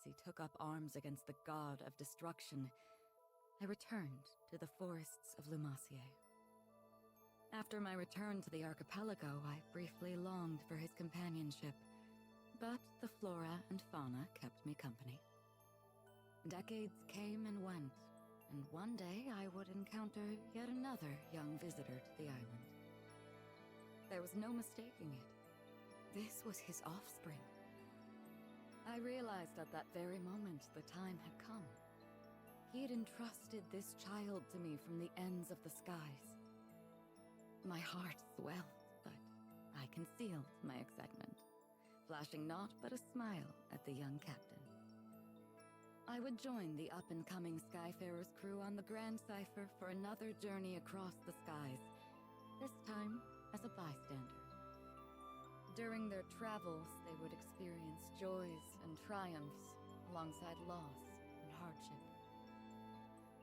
as he took up arms against the god of destruction, I returned to the forests of Lumacier. After my return to the archipelago, I briefly longed for his companionship, but the flora and fauna kept me company. Decades came and went, and one day I would encounter yet another young visitor to the island. There was no mistaking it. This was his offspring. I realized at that very moment the time had come. He had entrusted this child to me from the ends of the skies. My heart swelled, but I concealed my excitement, flashing naught but a smile at the young captain. I would join the up-and-coming Skyfarers crew on the Grand Cipher for another journey across the skies, this time as a bystander. During their travels, they would experience joys and triumphs, alongside loss and hardship.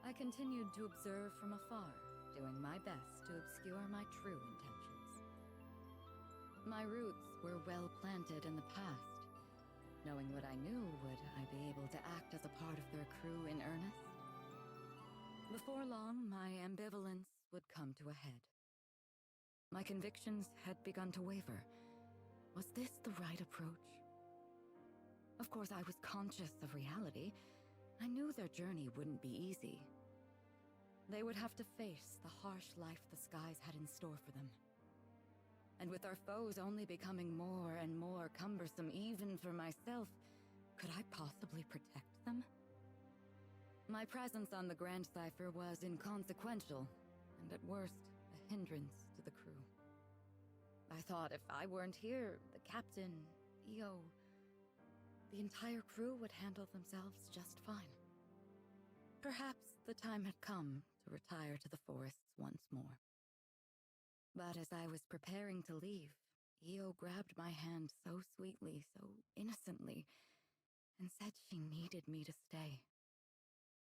I continued to observe from afar, doing my best to obscure my true intentions. My roots were well planted in the past. Knowing what I knew, would I be able to act as a part of their crew in earnest? Before long, my ambivalence would come to a head. My convictions had begun to waver. Was this the right approach? Of course, I was conscious of reality. I knew their journey wouldn't be easy. They would have to face the harsh life the skies had in store for them. And with our foes only becoming more and more cumbersome even for myself, could I possibly protect them? My presence on the Grand Cipher was inconsequential, and at worst, a hindrance to the crew. I thought if I weren't here, the captain, EO, the entire crew would handle themselves just fine. Perhaps the time had come to retire to the forests once more. But as I was preparing to leave, EO grabbed my hand so sweetly, so innocently, and said she needed me to stay.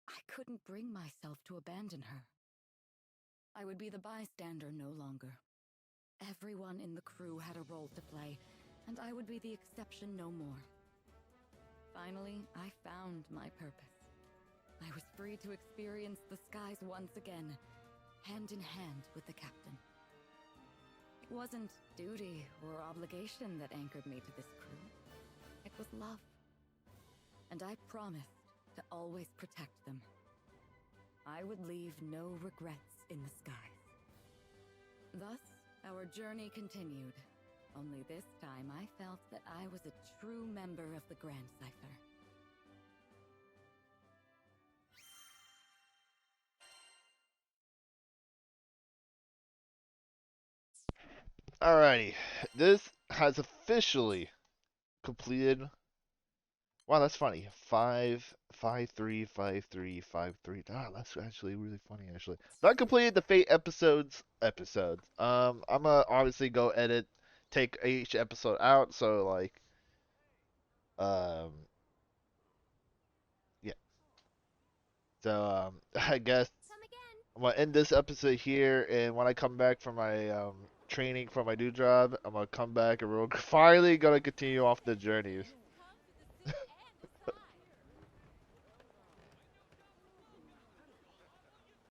I couldn't bring myself to abandon her. I would be the bystander no longer. Everyone in the crew had a role to play, and I would be the exception no more. Finally, I found my purpose. I was free to experience the skies once again, hand in hand with the captain. It wasn't duty or obligation that anchored me to this crew. It was love. And I promised to always protect them. I would leave no regrets in the skies. Thus, our journey continued. Only this time I felt that I was a true member of the Grand Cipher. Alrighty, this has officially completed. Wow, that's funny. 5, 5, 3, 5, 3, 5, 3. Ah, that's actually really funny. Actually, that completed the Fate episodes. I'm gonna obviously go edit, take each episode out. So like, um, yeah. So I guess I'm gonna end this episode here, and when I come back from my training for my new job, I'm gonna come back and we're finally gonna continue off the journeys.